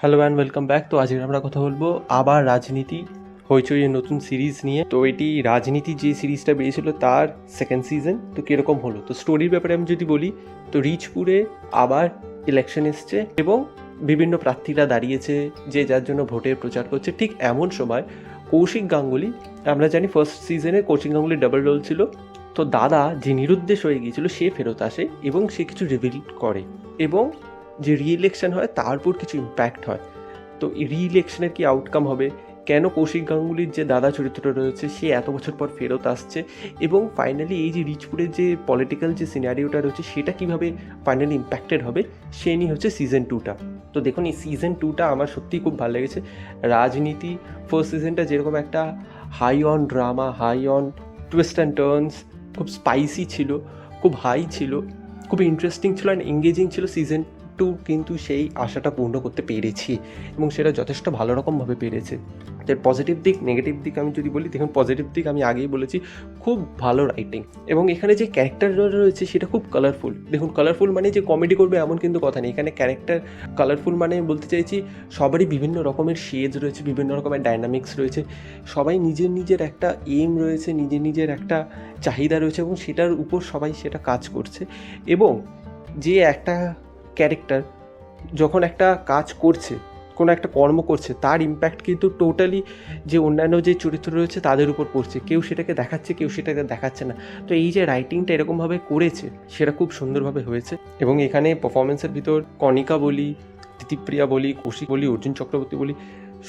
Hello and welcome back. তো আজকে আমরা কথা বলবো আবার রাজনীতি হইচইয়ের নতুন সিরিজ নিয়ে। তো এটি রাজনীতি যে সিরিজটা বেরিয়েছিল তার সেকেন্ড সিজন। তো কীরকম হলো, তো স্টোরির ব্যাপারে আমি যদি বলি, তো রিচপুরে আবার ইলেকশন এসছে এবং বিভিন্ন প্রার্থীরা দাঁড়িয়েছে যে যার জন্য ভোটের প্রচার করছে। ঠিক এমন সময় কৌশিক গাঙ্গুলি, আমরা জানি ফার্স্ট সিজনে কৌশিক গাঙ্গুলির ডাবল রোল ছিল, তো দাদা যে নিরুদ্দেশ হয়ে গিয়েছিল সে ফেরত আসে এবং সে কিছু রিভিল করে এবং যে রি-ইলেকশন হয় তার উপর কিছু ইম্প্যাক্ট হয়। তো রি-ইলেকশনের কি আউটকাম হবে, কেন কৌশিক গাঙ্গুলির যে দাদা চরিত্রটা রয়েছে সে এত বছর পর ফেরত আসছে, এবং ফাইনালি এই যে রিচপুরের যে পলিটিক্যাল যে সিনারিওটা রয়েছে সেটা কীভাবে ফাইনালি ইম্প্যাক্টেড হবে, সে নিয়ে হচ্ছে সিজন 2টা। তো দেখুন, এই সিজন 2টা আমার সত্যিই খুব ভালো লেগেছে। রাজনীতি ফার্স্ট সিজনটা যেরকম একটা high on drama, high on twist and turns, খুব স্পাইসি ছিল, খুব হাই ছিল, খুব ইন্টারেস্টিং ছিল অ্যান্ড এঙ্গেজিং ছিল। সিজন 2 কিন্তু সেই আশাটা পূর্ণ করতে পেরেছি এবং সেটা যথেষ্ট ভালো রকমভাবে পেরেছে। এর পজিটিভ দিক, নেগেটিভ দিক আমি যদি বলি, দেখুন পজিটিভ দিক আমি আগেই বলেছি, খুব ভালো রাইটিং এবং এখানে যে ক্যারেক্টাররা রয়েছে সেটা খুব কালারফুল। দেখুন, কালারফুল মানে যে কমেডি করবে এমন কিন্তু কথা নেই, এখানে ক্যারেক্টার কালারফুল মানে বলতে চাইছি সবারই বিভিন্ন রকমের শেডস রয়েছে, বিভিন্ন রকমের ডাইনামিক্স রয়েছে, সবাই নিজের নিজের একটা এম রয়েছে, নিজের নিজের একটা চাহিদা রয়েছে এবং সেটার উপর সবাই সেটা কাজ করছে। এবং যে একটা ক্যারেক্টার যখন একটা কাজ করছে, কোনো একটা কর্ম করছে, তার ইম্প্যাক্ট কিন্তু টোটালি যে অন্যান্য যে চরিত্র রয়েছে তাদের উপর পড়ছে। কেউ সেটাকে দেখাচ্ছে, কেউ সেটাকে দেখাচ্ছে না। তো এই যে রাইটিংটা এরকমভাবে করেছে সেটা খুব সুন্দরভাবে হয়েছে। এবং এখানে পারফরমেন্সের ভিতর কণিকা বলি, তিতিপ্রিয়া বলি, কৌশিক বলি, অর্জুন চক্রবর্তী বলি,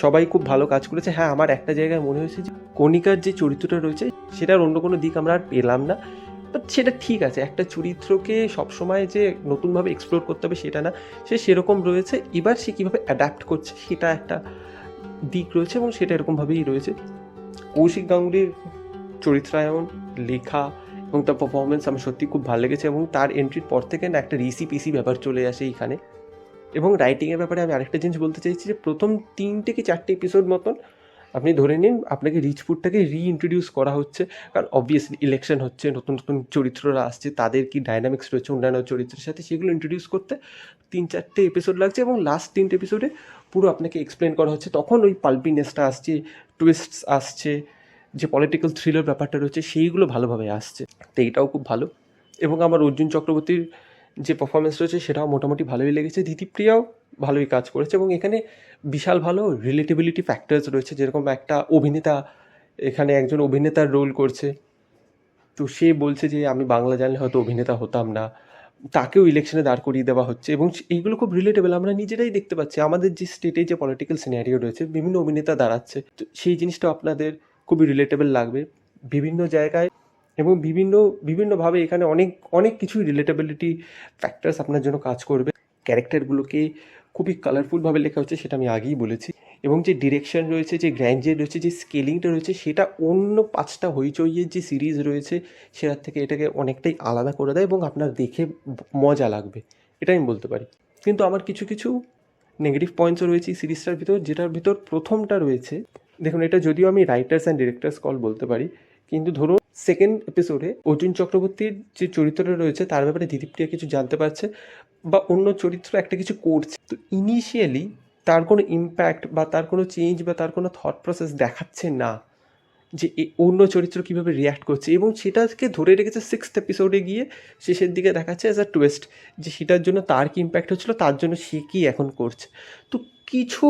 সবাই খুব ভালো কাজ করেছে। হ্যাঁ, আমার একটা জায়গায় মনে হয়েছে যে কণিকার যে চরিত্রটা রয়েছে সেটার অন্য কোনো দিক আমরা আর পেলাম না। বাট সেটা ঠিক আছে, একটা চরিত্রকে সবসময় যে নতুনভাবে এক্সপ্লোর করতে হবে সেটা না, সে সেরকম রয়েছে, এবার সে কীভাবে অ্যাডাপ্ট করছে সেটা একটা দিক রয়েছে এবং সেটা এরকমভাবেই রয়েছে। কৌশিক গাঙ্গুলির চরিত্রায়ন, লেখা এবং তার পারফরমেন্স আমার সত্যি খুব ভালো লেগেছে এবং তার এন্ট্রির পর থেকে না একটা রিসি ব্যাপার চলে আসে এইখানে। এবং রাইটিংয়ের ব্যাপারে আমি আরেকটা জিনিস বলতে চাইছি যে প্রথম 3 কি 4টে এপিসোড মতন আপনি ধরে নিন আপনাকে রিচপুরটাকে রিইন্ট্রোডিউস করা হচ্ছে, কারণ অবভিয়াসলি ইলেকশন হচ্ছে, নতুন নতুন চরিত্ররা আসছে, তাদের কি ডাইনামিক্স রয়েছে অন্যান্য চরিত্রের সাথে সেগুলো ইন্ট্রোডিউস করতে 3-4টে এপিসোড লাগছে এবং লাস্ট 3টে এপিসোডে পুরো আপনাকে এক্সপ্লেন করা হচ্ছে। তখন ওই পাল্পিনেসটা আসছে, টুইস্টস আসছে, যে পলিটিক্যাল থ্রিলার ব্যাপারটা রয়েছে সেইগুলো ভালোভাবে আসছে। তো এইটাও খুব ভালো। এবং আমার অর্জুন চক্রবর্তীর যে পারফরমেন্স রয়েছে সেটাও মোটামুটি ভালোই লেগেছে। দিতিপ্রিয়াও ভালোই কাজ করেছে এবং এখানে বিশাল ভালো রিলেটেবিলিটি ফ্যাক্টরস রয়েছে। যেরকম একটা অভিনেতা এখানে একজন অভিনেতার রোল করছে, তো সে বলছে যে আমি বাংলা জানলে হয়তো অভিনেতা হতাম না, তাকেও ইলেকশনে দাঁড় করিয়ে দেওয়া হচ্ছে এবং এইগুলো খুব রিলেটেবল। আমরা নিজেরাই দেখতে পাচ্ছি আমাদের যে স্টেটে যে পলিটিক্যাল সিনারিও রয়েছে, বিভিন্ন অভিনেতা দাঁড়াচ্ছে, তো সেই জিনিসটা আপনাদের খুবই রিলেটেবল লাগবে বিভিন্ন জায়গায় এবং বিভিন্নভাবে এখানে অনেক অনেক কিছুই রিলেটেবিলিটি ফ্যাক্টরস আপনার জন্য কাজ করবে। ক্যারেক্টারগুলোকে খুবই কালারফুলভাবে লেখা হচ্ছে, সেটা আমি আগেই বলেছি। এবং যে ডিরেকশন রয়েছে, যে গ্র্যান্ডিয়ার রয়েছে, যে স্কেলিংটা রয়েছে, সেটা অন্য 5টা হইচইয়ের যে সিরিজ রয়েছে সেটার থেকে এটাকে অনেকটাই আলাদা করে দেয় এবং আপনার দেখে মজা লাগবে, এটা আমি বলতে পারি। কিন্তু আমার কিছু কিছু নেগেটিভ পয়েন্টসও রয়েছে এই সিরিজটার ভিতর, যেটার ভিতর প্রথমটা রয়েছে। দেখুন, এটা যদিও আমি রাইটার্স অ্যান্ড ডিরেক্টার্স কল বলতে পারি, কিন্তু ধরুন সেকেন্ড এপিসোডে অর্জুন চক্রবর্তীর যে চরিত্রটা রয়েছে তার ব্যাপারে দিদিপ্রিয়া কিছু জানতে পারছে বা অন্য চরিত্র একটা কিছু করছে, তো ইনিশিয়ালি তার কোনো ইম্প্যাক্ট বা তার কোনো চেঞ্জ বা তার কোনো থট প্রসেস দেখাচ্ছে না যে অন্য চরিত্র কীভাবে রিয়্যাক্ট করছে, এবং সেটাকে ধরে রেখেছে সিক্সথ এপিসোডে গিয়ে শেষের দিকে দেখাচ্ছে অ্যাজ আ টুইস্ট যে সেটার জন্য তার কি ইম্প্যাক্ট হচ্ছিলো, তার জন্য সে কী এখন করছে। তো কিছু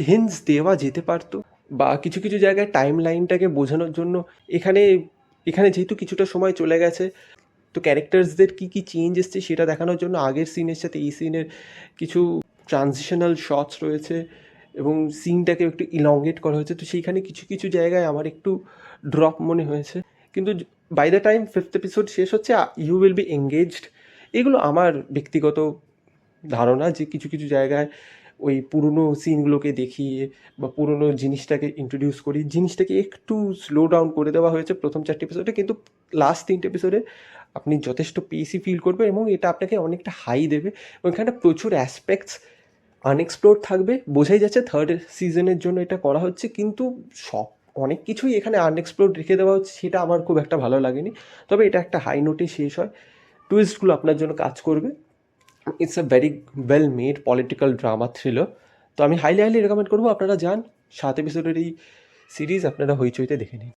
হিন্টস দেওয়া যেতে পারতো বা কিছু কিছু জায়গায় টাইম লাইনটাকে বোঝানোর জন্য এখানে এখানে যেহেতু কিছুটা সময় চলে গেছে, তো ক্যারেক্টার্সদের কী কী চেঞ্জ এসছে সেটা দেখানোর জন্য আগের সিনের সাথে এই সিনের কিছু ট্রানজিশনাল শটস রয়েছে এবং সিনটাকে একটু ইলংগেট করা হয়েছে। তো সেইখানে কিছু কিছু জায়গায় আমার একটু ড্রপ মনে হয়েছে, কিন্তু by the time fifth episode শেষ হচ্ছে ইউ উইল বি এঙ্গেজড। এগুলো আমার ব্যক্তিগত ধারণা যে কিছু কিছু জায়গায় ওই পুরনো সিনগুলোকে দেখিয়ে বা পুরনো জিনিসটাকে ইন্ট্রোডিউস করি, জিনিসটাকে একটু স্লো ডাউন করে দেওয়া হয়েছে প্রথম 4টে এপিসোডে, কিন্তু লাস্ট 3টে এপিসোডে আপনি যথেষ্ট পেসি ফিল করবে এবং এটা আপনাকে অনেকটা হাই দেবে এবং এখানে প্রচুর অ্যাসপেক্টস আনএক্সপ্লোর থাকবে। বোঝাই যাচ্ছে থার্ড সিজনের জন্য এটা করা হচ্ছে, কিন্তু সব অনেক কিছুই এখানে আনএক্সপ্লোর রেখে দেওয়া হচ্ছে, সেটা আমার খুব একটা ভালো লাগেনি। তবে এটা একটা হাই নোটে শেষ হয়, টুইস্টগুলো আপনার জন্য কাজ করবে। It's a very well made political drama thriller তো আমি হাইলি রেকমেন্ড করবো আপনারা যান 7 এপিসোডের এই সিরিজ আপনারা হইচইতে দেখে নিন।